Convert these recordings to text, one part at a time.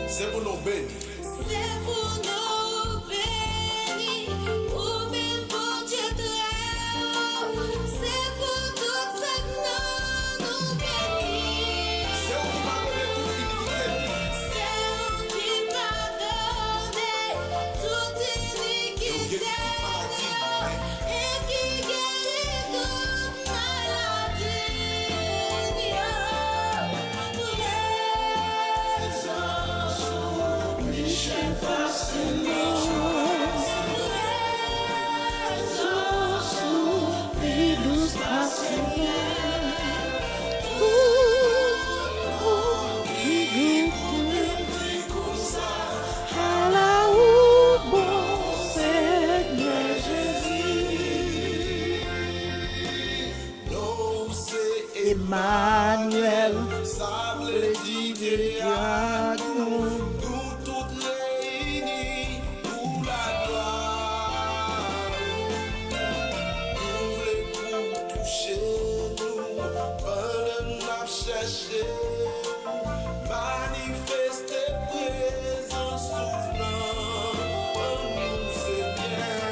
C'est pour nos bénis. C'est pour nos bénis, pour même bon Dieu de c'est pour tout ça que nous bénis. C'est où qui pardonne toute iniquité. C'est où qui pardonne toute iniquité et qui guérit toute maladie. Non, c'est Emmanuel, ça veut dire à nous toutes réunis pour la gloire. Nous voulons pour toucher nous, pendant nous chercher, manifester présence souvenant en nous, Seigneur.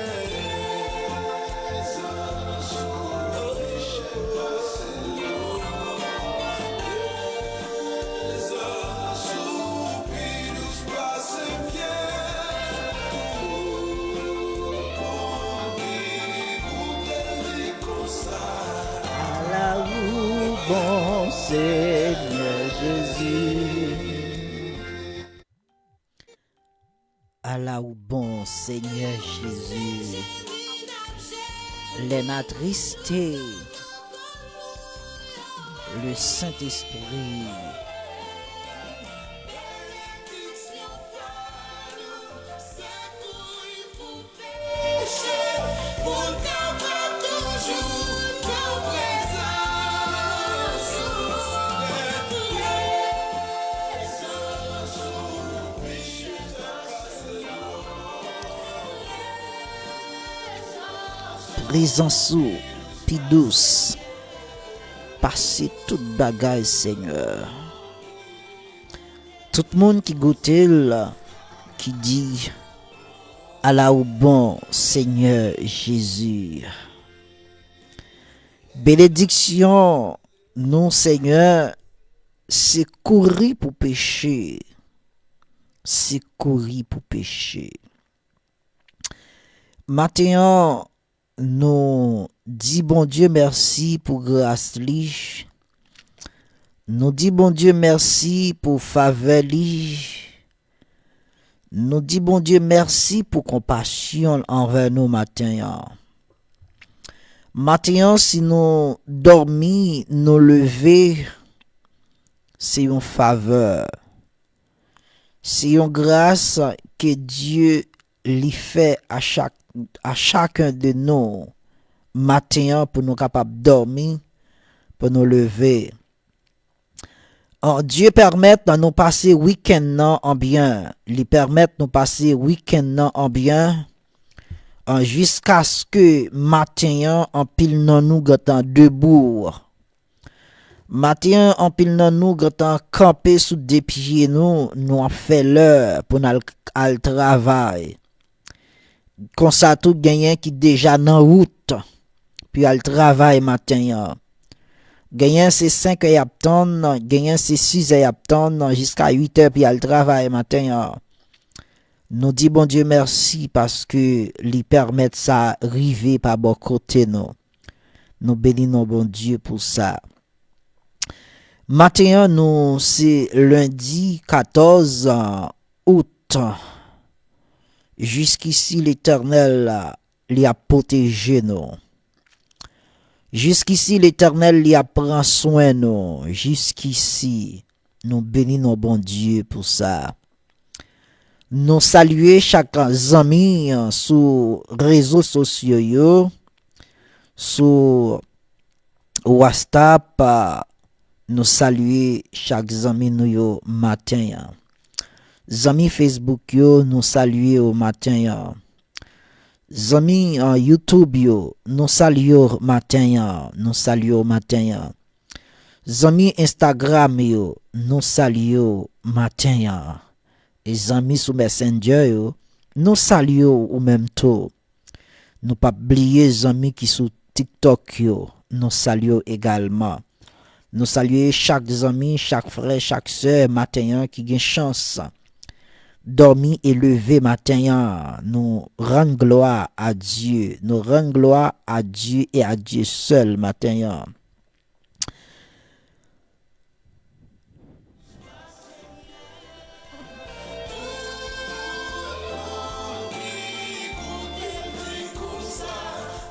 à la roue, bon Seigneur Jésus. À la roue, bon Seigneur Jésus. Les attristés, le Saint-Esprit. Présence ou, pi douce, passer toute bagaille, Seigneur. Tout le monde qui goûte, qui dit, à la ou bon, Seigneur Jésus. Bénédiction, non, Seigneur, c'est courir pour pécher. C'est courir pour pécher. Maintenant, nous dit bon Dieu merci pour grâce li. Nous dit bon Dieu merci pour faveur li. Nous dit bon Dieu merci pour compassion envers nous matin. Matin si nous dormi, nous lever, c'est une faveur. C'est une grâce que Dieu lui fait à chacun de nous matin pour nous capables de dormir, pour nous lever. Dieu permet de nous passer week-end en bien. Il permet de nous passer week-end en bien jusqu'à ce que matin en pile nous gotan debout. Matin en pile nous gotan camper sous des pieds nous a fait l'heure pour nous al travail. Comme ça tout gagnant qui déjà dans route puis al travail matin. Gagnant c'est 5 heures attendre, gagnant c'est 6 heures attendre jusqu'à 8 heures puis al travail matin. Nous dit bon Dieu merci parce que lui permet ça arriver par bon côté nous. Nous bénissons bon Dieu pour ça. Matin nous c'est lundi 14 août. Jusqu'ici l'Éternel lui a protégé nous. Jusqu'ici l'Éternel lui a pris soin nous. Jusqu'ici nous bénissons bon Dieu pour ça. Nous saluons chaque ami sur réseaux sociaux, sur WhatsApp. Nous saluons chaque ami nous matin. Zami Facebook yo, nous saluons au matin. Zami YouTube yo, nous saluons matin. Nous saluons matin. Zami Instagram yo, nous saluons matin. les amis sous Messenger yo, nous saluons ou même tout. Nous pas oublier les amis qui sous TikTok yo, nous saluons également. Nous saluons chaque ami, chaque frère, chaque sœur matin qui gagne chance dormir et lever matin. Nous rendons gloire à Dieu. Nous rendons gloire à Dieu et à Dieu seul matin.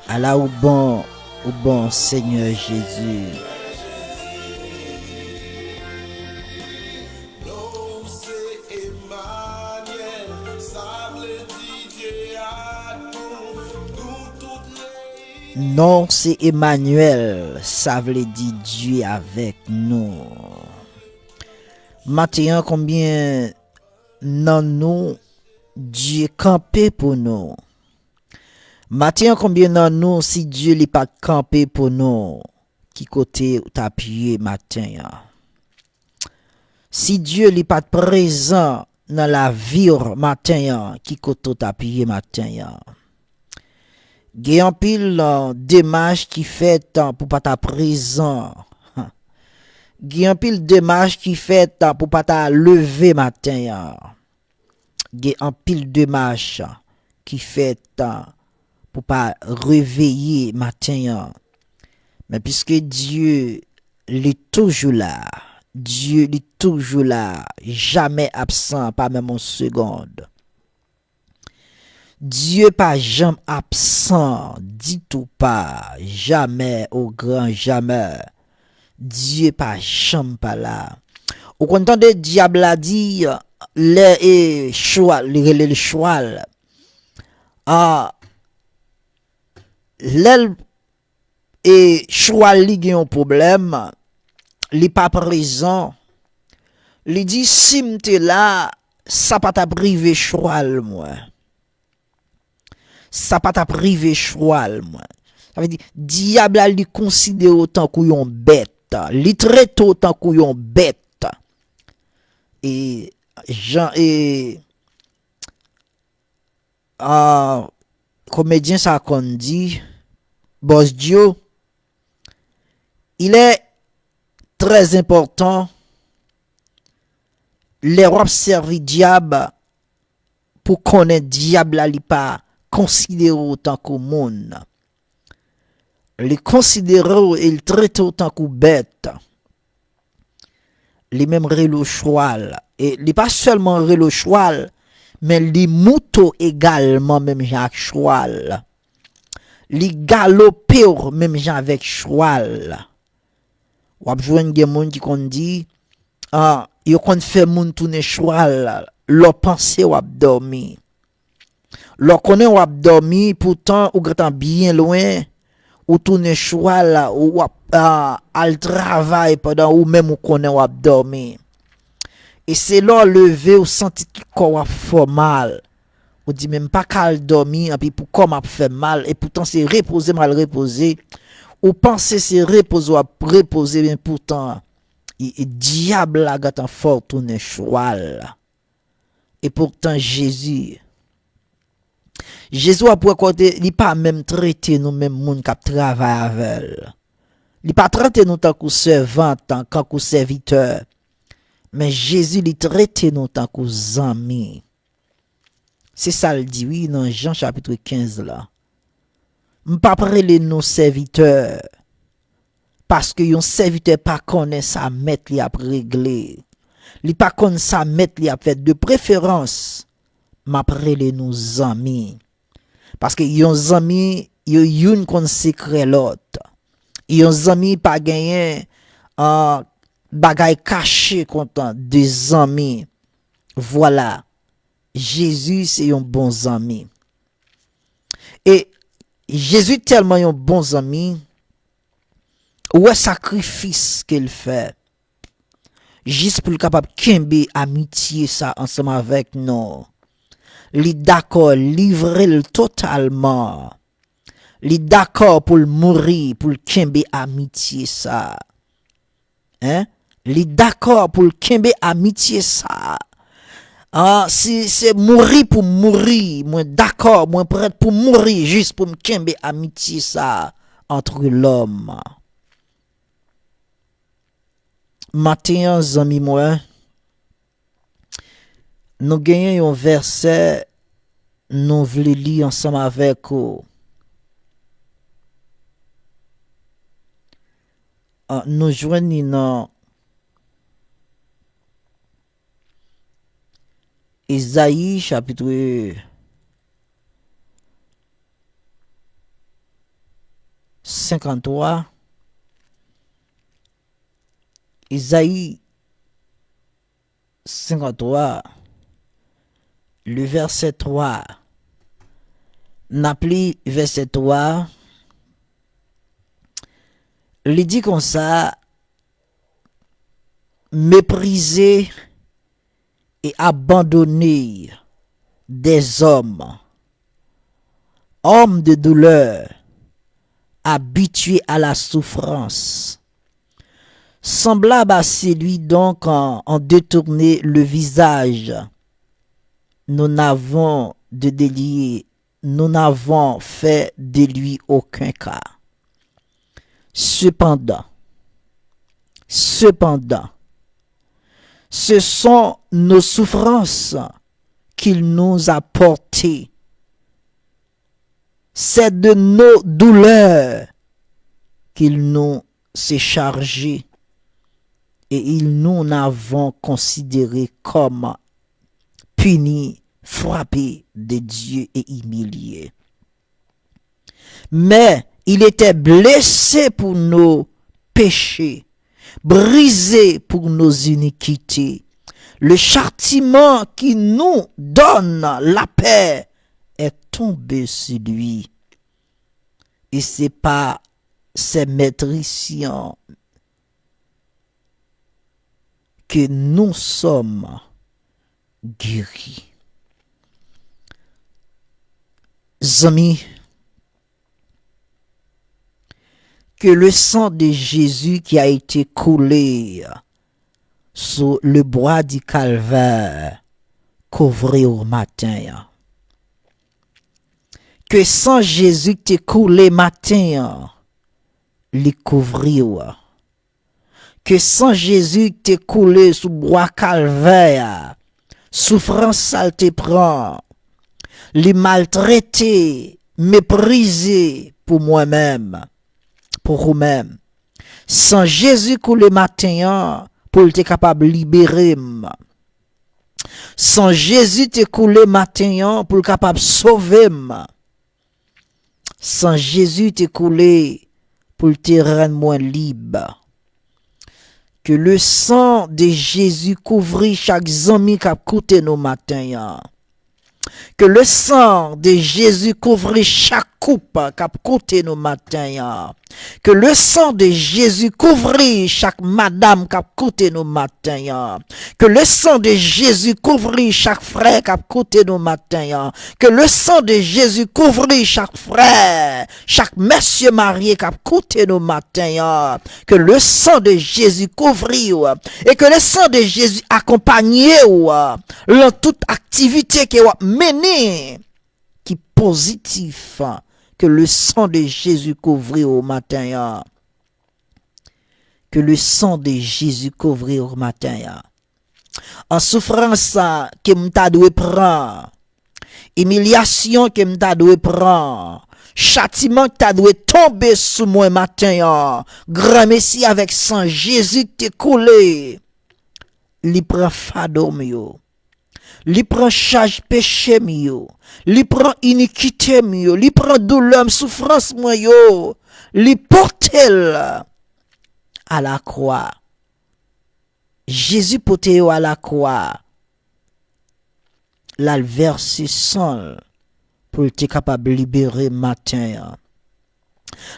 Allah ou bon Seigneur Jésus. Non, c'est Emmanuel, ça veut dire Dieu à nous, nous toutes les. Non, c'est Emmanuel, ça veut dire Dieu avec nous. Maintenant, combien nan nous Dieu campé pour nous? Maintenant, combien nan nous si Dieu n'est pas campé pour nous? Qui côté t'appuyer matin? Si Dieu n'est pas présent dans la vie matin, qui côté t'appuyer matin? Gen pile démarche qui fait pour pas ta présent. Gen pile démarche qui fait pour pas ta lever matin. Gen pile démarche qui fait pour pas réveiller matin. Mais puisque Dieu est toujours là, Dieu est toujours là, jamais absent, pas même une seconde. Dieu pas jamais absent, dit tout pas, jamais au grand jamais. Dieu pas jamais pas là. Au content de diable a dit le choix, le choix. L'el et choix li gen un problème, li pas présent. Li dit si m'te là, ça pas t'a privé choix moi. Ça pas t'a privé choix moi. Ça veut dire diable a li considère autant qu'on bête, li traite autant qu'on bête. Et Jean et comédien ça qu'on dit Boss Dio, il est très important les observer diable pour connaître diable là, il pas considérer autant que monde. Les considérer et le traiter autant que bête. Les mêmes relo cheval et les pas seulement relo cheval mais les moutons également même Jacques cheval. Les galoper même gens avec cheval. Ou ap jwenn gen moun qui kon dit yo kon fait moun tourner cheval, leur pensée ou ap dormi. Leur connaît ou ap dormi pourtant ou grand bien loin ou tourner cheval ou al travail pendant ou même ou connaît ou ap dormi. Et c'est là lever ou senti ki corps a fait mal. Ou dit même pas qu'al dormir, et puis pour comme a fait mal, et pourtant c'est reposer mal reposer. Ou penser c'est reposer ou reposer, mais pourtant, et diable la gâte fort tourner cheval. Et pourtant Jésus a pour côté, il pas même traité nous même moun qui travaille avec. Il pas traité nous tant que servant, tant que serviteur. Mais Jésus il traité nous tant que amis. C'est ça le dit oui dans Jean chapitre 15 là. M'pa prele nos serviteurs parce que yon serviteur pas connaît sa maître li a réglé. Li pas connaît sa maître li a fait de préférence. M'a prele nos amis. Parce que yon amis yon yon consécré l'autre. Yon amis pas gagné bagay caché content des amis. Voilà. Jésus c'est un bon ami. Et Jésus tellement un bon ami. Ouais sacrifice qu'il fait. Juste pour le capable kembe amitié ça ensemble avec nous. Li d'accord livrer le totalement. Li d'accord pour le mourir pour le kembe amitié ça. Hein? Li d'accord pour le kembe amitié ça. Ah, si c'est mourir pour mourir, moi d'accord, moi prêt pour mourir juste pour me kembe amitié ça entre l'homme. Matin, zami moi, nous gagnons un verset, nous voulons lire ensemble avec vous. Nous joignons dans Isaïe chapitre 53. Isaïe 53, le verset 3. N'appli verset 3. Il dit comme ça, mépriser et abandonner des hommes de douleur, habitués à la souffrance. Semblable à celui donc en détourner le visage, nous n'avons fait de lui aucun cas. Cependant, ce sont nos souffrances qu'il nous a portées. C'est de nos douleurs qu'il nous s'est chargé et nous n'avons considéré comme punis, frappés de Dieu et humiliés. Mais il était blessé pour nos péchés, brisé pour nos iniquités. Le châtiment qui nous donne la paix est tombé sur lui. Et c'est pas ses maîtrisions que nous sommes guéris. Amis, que le sang de Jésus qui a été coulé sur le bois du calvaire couvre au matin. Que sang Jésus qui t'est coulé matin, les couvrir. Que sang Jésus qui t'est coulé sur le bois calvaire, souffrance ça te prend, les maltraiter, mépriser pour moi-même. Pour vous-même. Sans Jésus coulé matin, pour être capable de libérer. Sans Jésus te coulé matin, pour être capable de sauver. Sans Jésus te coulé, pour te rendre moins libre. Que le sang de Jésus couvre chaque ami qui a coûté nos matins. Que le sang de Jésus couvre chaque coupe qui a coûté nos matins. Que le sang de Jésus couvre chaque madame qui a coûté nos matins. Que le sang de Jésus couvre chaque frère qui a coûté nos matins. Que le sang de Jésus couvre chaque frère, chaque monsieur marié qui a coûté nos matins. Que le sang de Jésus couvre et que le sang de Jésus accompagne dans toute activité qui est menée qui est positif. Que le sang de Jésus couvre au matin. Que le sang de Jésus couvre au matin. En souffrance que m'ta doit prendre. Humiliation que m'ta doit prendre. Châtiment que t'as doit tomber sous moi matin. Grand Messie avec sang Jésus qui t'est coulé. Li prend fardeau mio. Li prend charge péché mio. Li prend iniquité mio. Li prend douleur, souffrance moi yo. Li porte à la croix. Jésus porte à la croix. La verse sang pour être capable de libérer matin.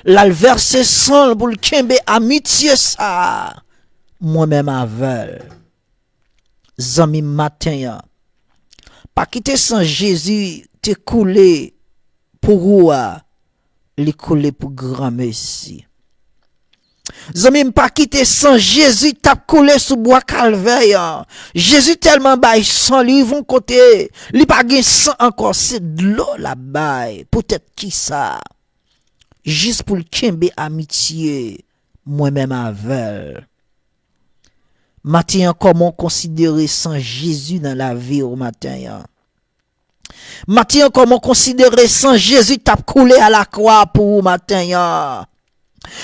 La verse sang pour le kembe amitié ça. Moi-même avec. Zami matin. Pas quitter sans Jésus te coulé pour ou les coulé pour grand merci. Zami pas quitter sans Jésus t'a coulé sous bois calvaire. Jésus tellement bail sans lui vont côté, li pas gen sang encore c'est de l'eau la bail. Peut-être qui ça? Juste pour le kembe amitié moi-même avec. Matin comment considérer sans Jésus dans la vie au matin? Matin comment considérer sans Jésus t'a coulé à la croix pour matin?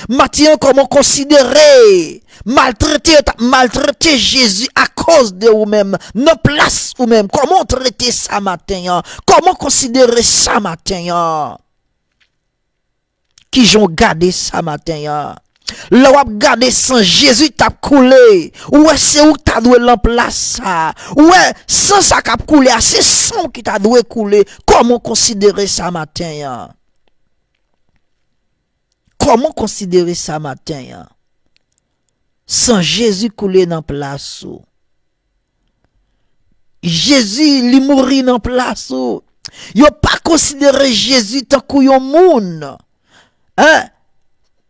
Matin, comment considérer maltraiter Jésus à cause de vous-même, non place vous-même. Comment traiter ça matin? Comment considérer ça matin? Qui j'ont gardé ça matin? Là où gardé sans Jésus t'a coulé. Ouais, c'est où t'as doué l'en place ça. Ouais, sans ça qu'a coulé, c'est son qui t'a doué couler. Comment considérer ça matin? Comment considérer ça matin? Sans Jésus couler dans place. Jésus li mourir dans place. Yo pas considérer Jésus tant que yon moun. Hein?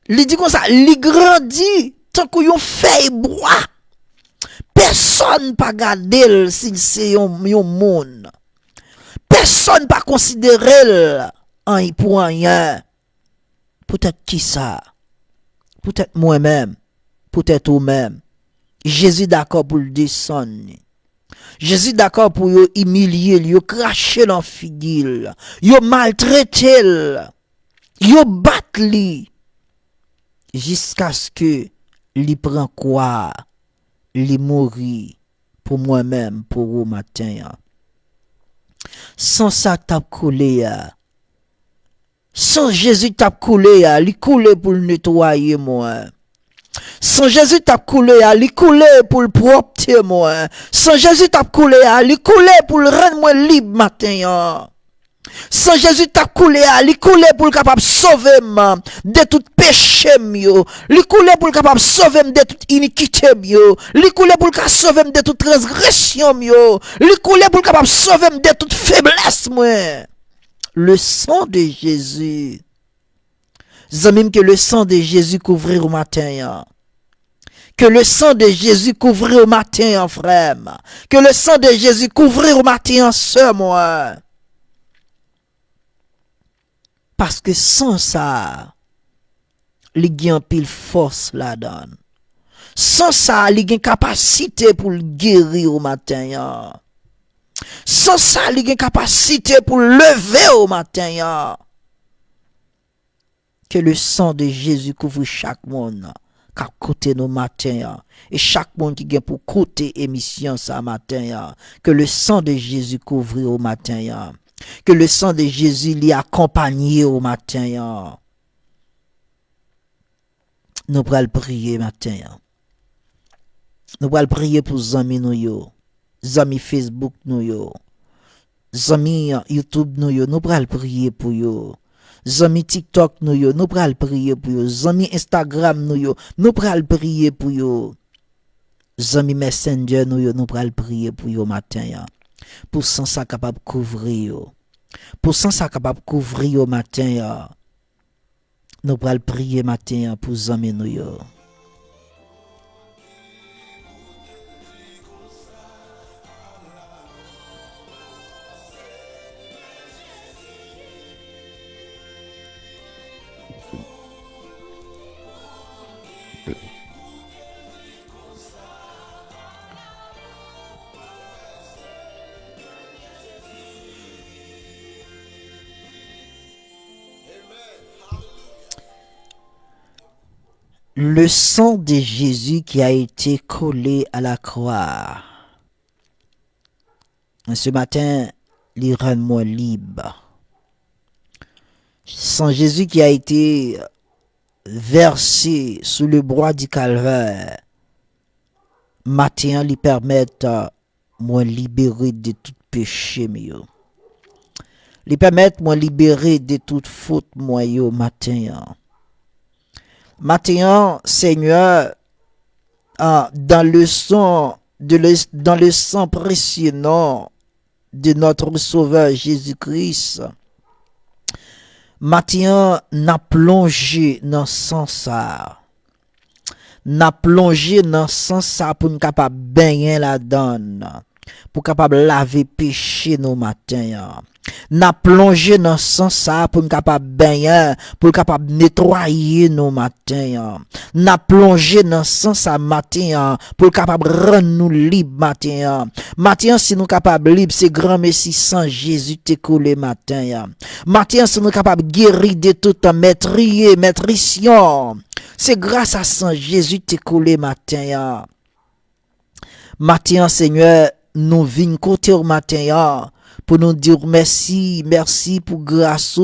Li dit comme ça, li grandit tant que yon feuille bois. Personne pas garder si c'est yon moun. Personne pas considérer pour rien. Peut-être qui ça? Peut-être moi-même. Peut-être vous-même. Jésus d'accord pour le descendre. Jésus d'accord pour yo humilier, yo cracher dans figil, yo maltraiter, yo battre li jusqu'à ce que li prend quoi? Li mourir pour moi-même, pour vous matin. Sans ça t'a coulé. Sans Jésus t'a coulé, li coulé pour le nettoyer moi. Sans Jésus t'a coulé, li coulé pour le propter moi. Sans Jésus t'a coulé, li coulé pour le rendre moi libre matin. Sans Jésus t'a coulé, li coulé pour le capable sauver de tout péché mio. Li coulé pour le capable sauver de toute iniquité mio. Li coulé pour le capable sauver de toute transgression mio. Li coulé pour le capable sauver de toute faiblesse moi. Le sang de Jésus. Zamim que le sang de Jésus couvrir au matin. Que le sang de Jésus couvrir au matin, frère. Que le sang de Jésus couvrir au matin, sœur, moi. Parce que sans ça, il y a un pile force là-dedans. Sans ça, il y a une capacité pour le guérir au matin. Sans ça, il y a une capacité pour lever au matin. Que le sang de Jésus couvre chaque monde qui a côté nos matins. Et chaque monde qui vient pour côté émission ça matin. Que le sang de Jésus couvre au matin. Que le sang de Jésus l'y accompagne au matin. Nous allons prier matin. Nous allons prier pour les amis nous. Zami Facebook nous yo, zami YouTube nous yo, nous pral prier pour yo. Zami TikTok nous yo, nous pral prier pour yo. Zami Instagram nous yo, nous pral prier pour yo. Zami Messenger nous yo, nous pral prier pour yo matin. Pour sans ça capable couvrir yo. Pour sans ça capable couvrir yo matin. Nous pral prier matin pour zami nous yo. Le sang de Jésus qui a été collé à la croix. Ce matin, il rend moi libre. Sang Jésus qui a été versé sous le bois du calvaire. Matin, lui permettre moi libérer de tout péché mieux. Lui permettre moi libérer de toute faute moi yo matin. Maintenant, Seigneur, dans le sang précieux de notre Sauveur Jésus-Christ, maintenant, n'a plongé dans sang ça. n'a plongé dans sens ça pour nous capable baigner la donne, pour capable laver péché nos matins. N'a plongé dans sens ça pour nous capable baigner, pour capable nettoyer nos matins. N'a plongé dans sens ça matin pour capable rendre nous libre matin. Matin si nous capable libre, c'est grand merci sans Jésus te coulé matin. Matin si nous capable guérir de toute maîtrisation. C'est grâce à Saint Jésus te coulé matin. Matin Seigneur, nous venons côté au matin pour nous dire merci, merci pour grâce,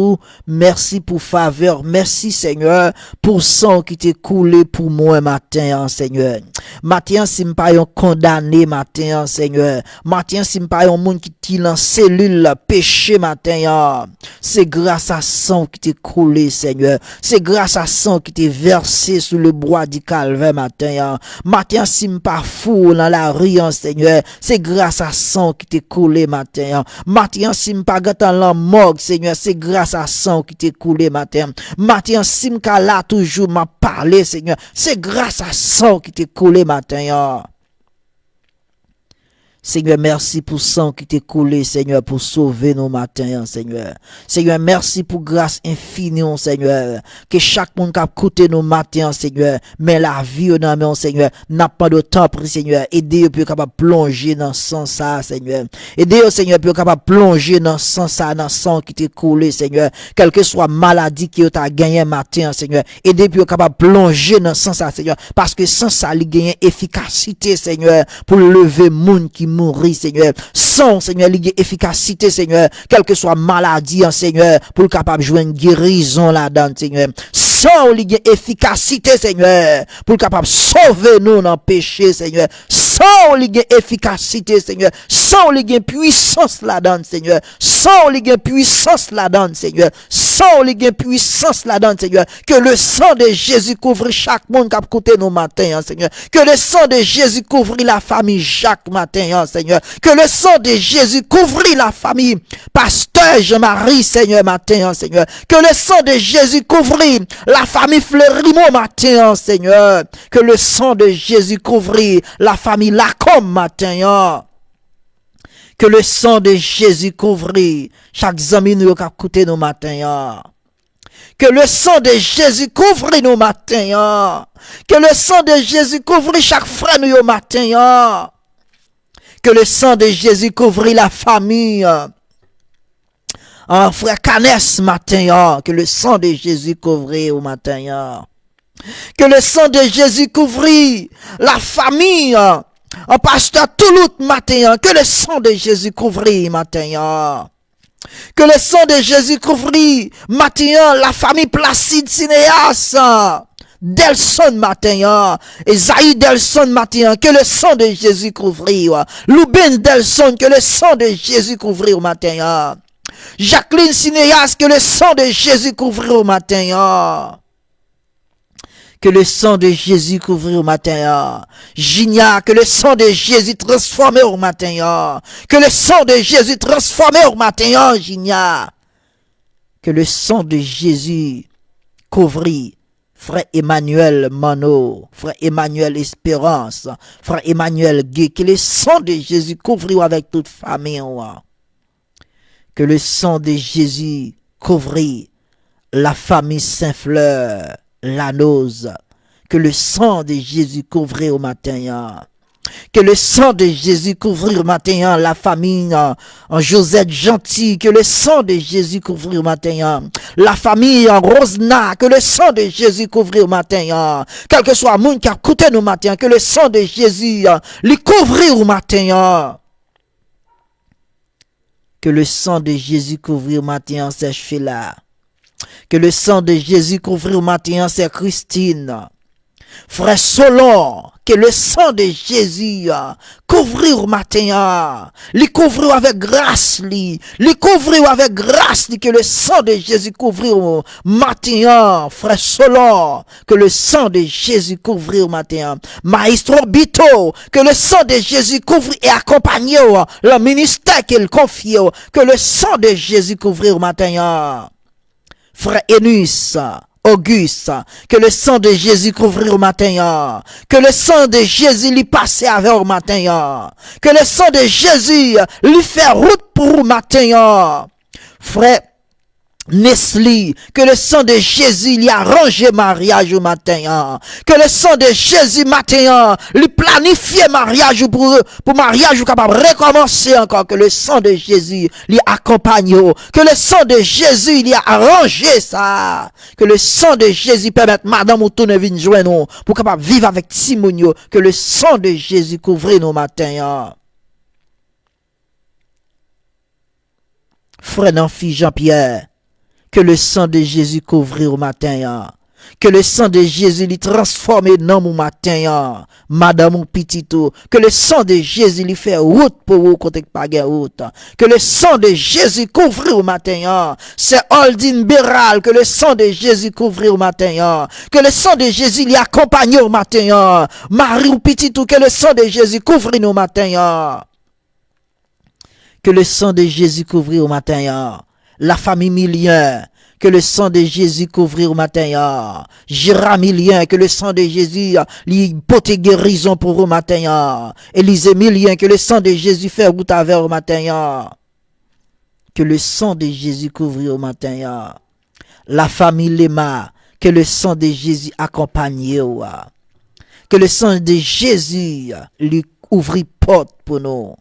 merci pour faveur, merci Seigneur pour sang qui t'est coulé pour moi matin Seigneur. Matin si m'pas yon condamné matin Seigneur. Matin si m'pas yon monde qui t'il en cellule péché matin. C'est grâce à sang qui t'est coulé Seigneur. C'est grâce à sang qui t'est versé sur le bois du calvaire matin. Matin si m'pas fou dans la rue Seigneur. C'est grâce à sang qui t'est coulé matin. Matin si m'pas dans la morgue Seigneur. C'est grâce à sang qui t'est coulé matin. Matin si m'ka là toujours m'a parlé Seigneur. C'est grâce à sang qui t'est coulé matin. Seigneur, merci pour sang qui t'est coulé, Seigneur, pour sauver nos matins, Seigneur. Seigneur, merci pour grâce infinie, Seigneur. Que chaque monde qui a écouté nos matins, Seigneur, mais la vie dans mon Seigneur, n'a pas de temps pris, Seigneur. Aidez-vous pour capable plonger dans sang ça, Seigneur. Aidez-vous, Seigneur, pour capable plonger dans sang ça, dans sang qui t'est coulé, Seigneur. Quelle que soit maladie qui t'a gagné matin, Seigneur. Aidez-vous pour capable plonger dans sang ça, Seigneur. Parce que sang ça, il gagne efficacité, Seigneur, pour lever monde qui mourir, Seigneur. Sans, Seigneur, il y a efficacité, Seigneur. Quelle que soit maladie, Seigneur, pour le capable de jouer une guérison là-dedans, Seigneur. Sans, il y a efficacité, Seigneur, pour le capable de sauver nous dans le péché, Seigneur. Sans, il y a efficacité, Seigneur. Sans, il y a puissance là-dedans, Seigneur. Sans, il y a puissance là-dedans, Seigneur. Sans, il y a puissance là-dedans, Seigneur. Que le sang de Jésus couvre chaque monde qui a écouté nos matins, Seigneur. Que le sang de Jésus couvre la famille Jacques matin, Seigneur. Que le sang de Jésus couvre la famille Pasteur Jean-Marie, Seigneur, matin, Seigneur. Que le sang de Jésus couvre la famille Fleurimont matin, Seigneur. Que le sang de Jésus couvre la famille Lacombe matin. Que le sang de Jésus couvre chaque ami nous qui a écouté nos matins. Que le sang de Jésus couvre nos matins. Que le sang de Jésus couvre chaque frère nous matin. Que le sang de Jésus couvre la famille. Frère Canès matin. Que le sang de Jésus couvre au matin. Que le sang de Jésus couvre la famille. Pasteur Touloute matin. Que le sang de Jésus couvre matin. Que le sang de Jésus couvre matin la famille Placide Cinéas. Delson matin, Esaïe Delson matin, que le sang de Jésus couvre, Louben Delson, que le sang de Jésus couvre au matin, Jacqueline Cinéas, que le sang de Jésus couvre au matin, que le sang de Jésus couvre au matin, Gigna, que le sang de Jésus transforme au matin, que le sang de Jésus transforme au matin, Gigna, que le sang de Jésus couvre Frère Emmanuel Mano, Frère Emmanuel Espérance, Frère Emmanuel Gué, que le sang de Jésus couvre avec toute famille. Que le sang de Jésus couvre la famille Saint-Fleur, Lanose. Que le sang de Jésus couvre au matin. Que le sang de Jésus couvre au matin la famille en Josette Gentil. Que le sang de Jésus couvre au matin la famille en Rosna. Que le sang de Jésus couvre au matin. Quel que soit le monde qui a écouté nos matins. Que le sang de Jésus les couvre au matin. Que le sang de Jésus couvre au matin c'est Sheila. Que le sang de Jésus couvre au matin c'est Christine. Frère Solon, que le sang de Jésus couvre au matin, les couvre avec grâce, les couvre avec grâce, que le sang de Jésus couvre au matin, frère Solon, que le sang de Jésus couvre au matin, Maestro Bito, que le sang de Jésus couvre et accompagne le ministère qu'il confie, que le sang de Jésus couvre au matin, frère Enus, Auguste, que le sang de Jésus couvre au matin, que le sang de Jésus lui passe avec au matin, que le sang de Jésus lui fait route pour au matin. Frère Nestlé, que le sang de Jésus lui arrange mariage au matin, que le sang de Jésus matin lui planifie mariage pour mariage capable de recommencer encore, que le sang de Jésus lui accompagne, que le sang de Jésus lui arrange ça, que le sang de Jésus permette madame ou tourne venir joindre pour capable vivre avec Timonio, que le sang de Jésus couvre nos matins. Frère Nanfi Jean-Pierre, que le sang de Jésus couvre au matin, que le sang de Jésus lui transforme dans mon matin, madame ou petito, que le sang de Jésus lui fait route pour vous côté pas route, que le sang de Jésus couvre au matin, c'est Aldine Béral, que le sang de Jésus couvre au matin, que le sang de Jésus lui accompagne au matin, Marie ou petito, que le sang de Jésus couvre au matin, que le sang de Jésus couvre au matin, la famille Millien, que le sang de Jésus couvre au matin, Gérard Millien, que le sang de Jésus lui porte guérison pour au matin, Élisée Millien, que le sang de Jésus fait route avec au matin, que le sang de Jésus couvre au matin, la famille Lema, que le sang de Jésus accompagne, que le sang de Jésus lui ouvre porte pour nous,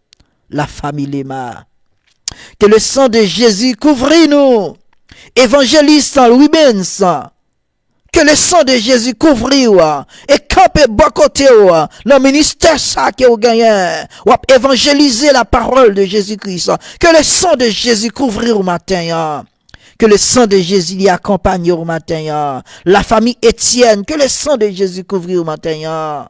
la famille Lema. Que le sang de Jésus couvre nous. Évangéliste Louis Benz. Que le sang de Jésus couvre et campe bon côté dans le ministère ça que vous gagnez. Ou évangéliser la parole de Jésus-Christ. Que le sang de Jésus couvre au matin. Que le sang de Jésus l'y accompagne au matin. La famille Étienne. Que le sang de Jésus couvre au matin.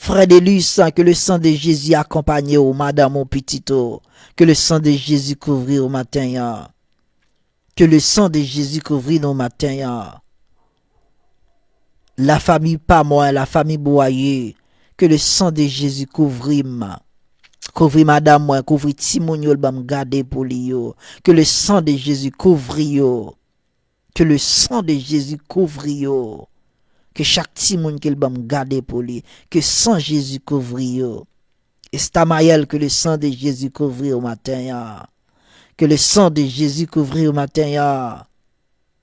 Frère de Luce, que le sang de Jésus accompagne au madame au petito, que le sang de Jésus couvre au matin, que le sang de Jésus couvre au matin, la famille pas moi, la famille Boyer, que le sang de Jésus couvre madame moi, couvre Timonio bam garder pour lui, que le sang de Jésus couvre, que le sang de Jésus couvre. Que chaque petit monde qu'il va me garder pour lui, que sang Jésus couvre yo. Et c'est Amael que le sang de Jésus couvre au matin, que le sang de Jésus couvre au matin,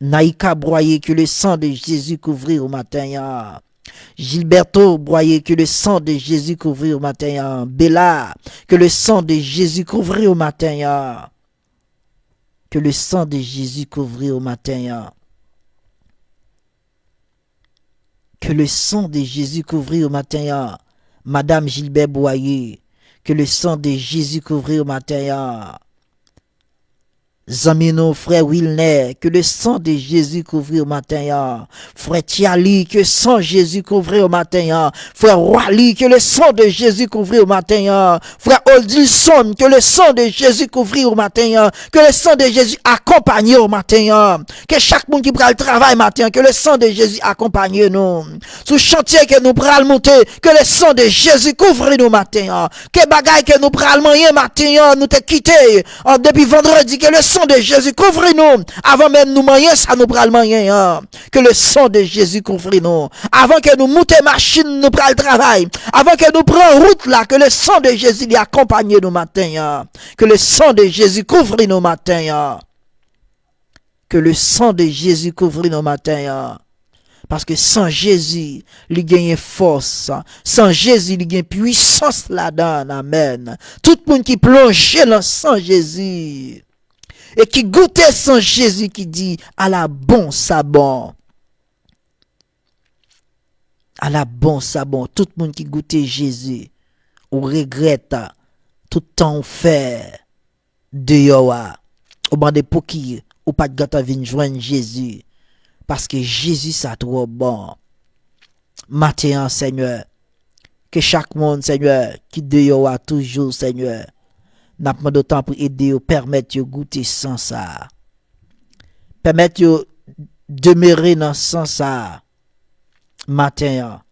Naïka Broyer, que le sang de Jésus couvre au matin, Gilberto Broyer, que le sang de Jésus couvre au matin, Bella, que le sang de Jésus couvre au matin, que le sang de Jésus couvre au matin. Que le sang de Jésus couvre au matin, Madame Gilbert Boyer, que le sang de Jésus couvre au matin, Zamino, frère Wilner, que le sang de Jésus couvre au matin, frère Tiali, que le sang de Jésus couvre au matin, frère Wally, que le sang de Jésus couvre au matin, frère Oldilson, que le sang de Jésus couvre au matin, que le sang de Jésus accompagne au matin, que chaque monde qui prend le travail matin, que le sang de Jésus accompagne nous, sous chantier que nous prenons monter, que le sang de Jésus couvre nous matin, que bagaille que nous prenons moyen matin, nous te quitté, depuis vendredi, que le sang de Jésus couvre-nous. Avant même nous manger, ça nous prend le moyen. Que le sang de Jésus couvre-nous. Avant que nous montions machine, nous prend le travail. Avant que nous prenions route là, que le sang de Jésus lui accompagne nous matin. Que le sang de Jésus couvre nos matins. Que le sang de Jésus couvre nos matins. Parce que sans Jésus, il gagne force. Sans Jésus, il gagne puissance là-dedans. Amen. Tout le monde qui plonge dans le sang Jésus. Et qui goûtait sans Jésus qui dit à la bon sabon. À la bon sabon. Tout le monde qui goûtait Jésus. Ou regrette. Tout temps fait. De yoa. Ou bande pour qui. Ou pas de gâteau vient joindre Jésus. Parce que Jésus ça trop bon. Matin, Seigneur. Que chaque monde, Seigneur, qui de yoa toujours, Seigneur. N'a pas de temps pour aider ou permettre de goûter sans ça. Permettre de demeurer dans sans ça. Matin.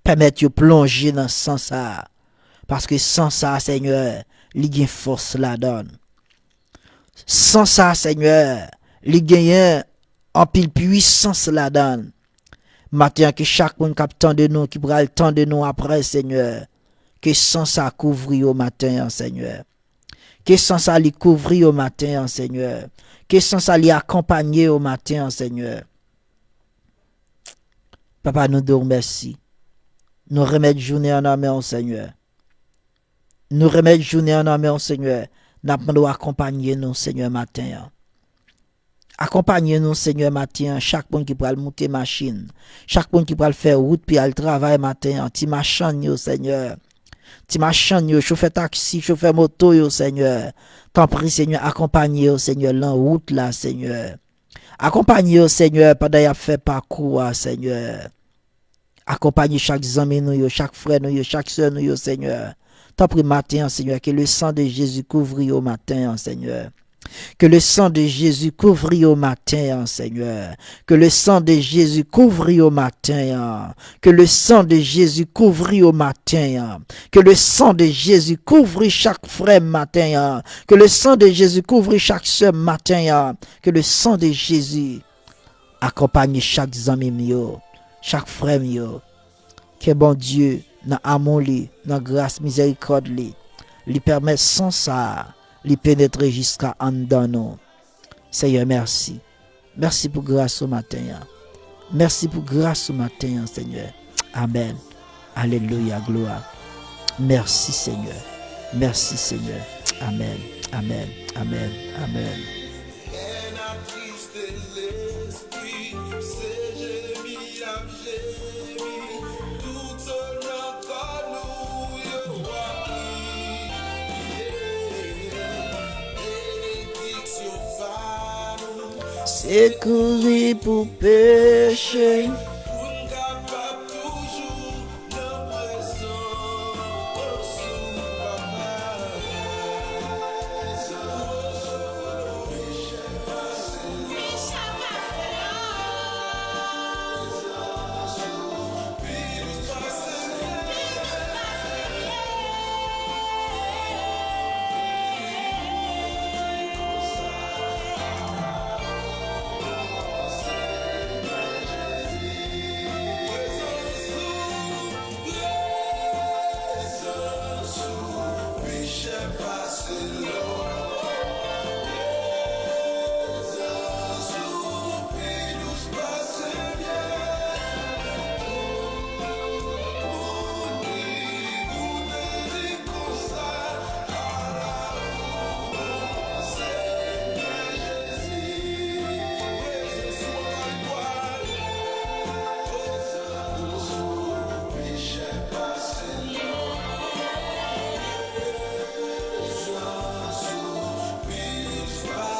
Permettre de plonger dans sans ça. Parce que sans ça, Seigneur, il y a force la donne. Sans ça, Seigneur, li genyen en pile puissance la donne. Matin que chaque monde qui tant de nous qui pral tant de nous après Seigneur, que sans ça couvrir au matin Seigneur. Que sans ça li couvrir au matin Seigneur. Que sans ça li accompagner au matin Seigneur. Papa, nous te remercions. Nous remettons journée en main, Seigneur. Nous remettons journée en main, Seigneur. Nous devons accompagner nous, Seigneur, matin. Accompagnez nous, Seigneur, matin. Chaque monde qui peut monter machine. Chaque monde qui peut faire route puis aller travail matin. Ti machin, Seigneur. Ti machin, chauffeur taxi, chauffeur moto, Seigneur. T'en prie, Seigneur, accompagnez, Seigneur, la route là, Seigneur. Accompagnez, Seigneur, pendant qu'il a fait parcours, Seigneur. Accompagnez chaque ami, nous, chaque frère, nous, chaque soeur, nous, Seigneur. T'en prie matin, Seigneur, que le sang de Jésus couvre au matin, Seigneur. Que le sang de Jésus couvre au matin, Seigneur. Que le sang de Jésus couvre au matin. Que le sang de Jésus couvre au matin. Que le sang de Jésus couvre chaque frère matin. Que le sang de Jésus couvre chaque soeur matin. Que le sang de Jésus accompagne chaque ami mio, chaque frère mio. Que bon Dieu, dans amour li, dans grâce miséricorde li permet sans ça li pénétrer jusqu'à en dedans nous. Seigneur, merci. Merci pour grâce au matin. Merci pour grâce au matin, Seigneur. Amen. Alléluia, gloire. Merci, Seigneur. Merci, Seigneur. Amen. Amen. Amen. Amen. En attriste l'esprit, c'est gémi, ap gémi, tout son encore nous yo bénédiction va nous. C'est courir pour pécher.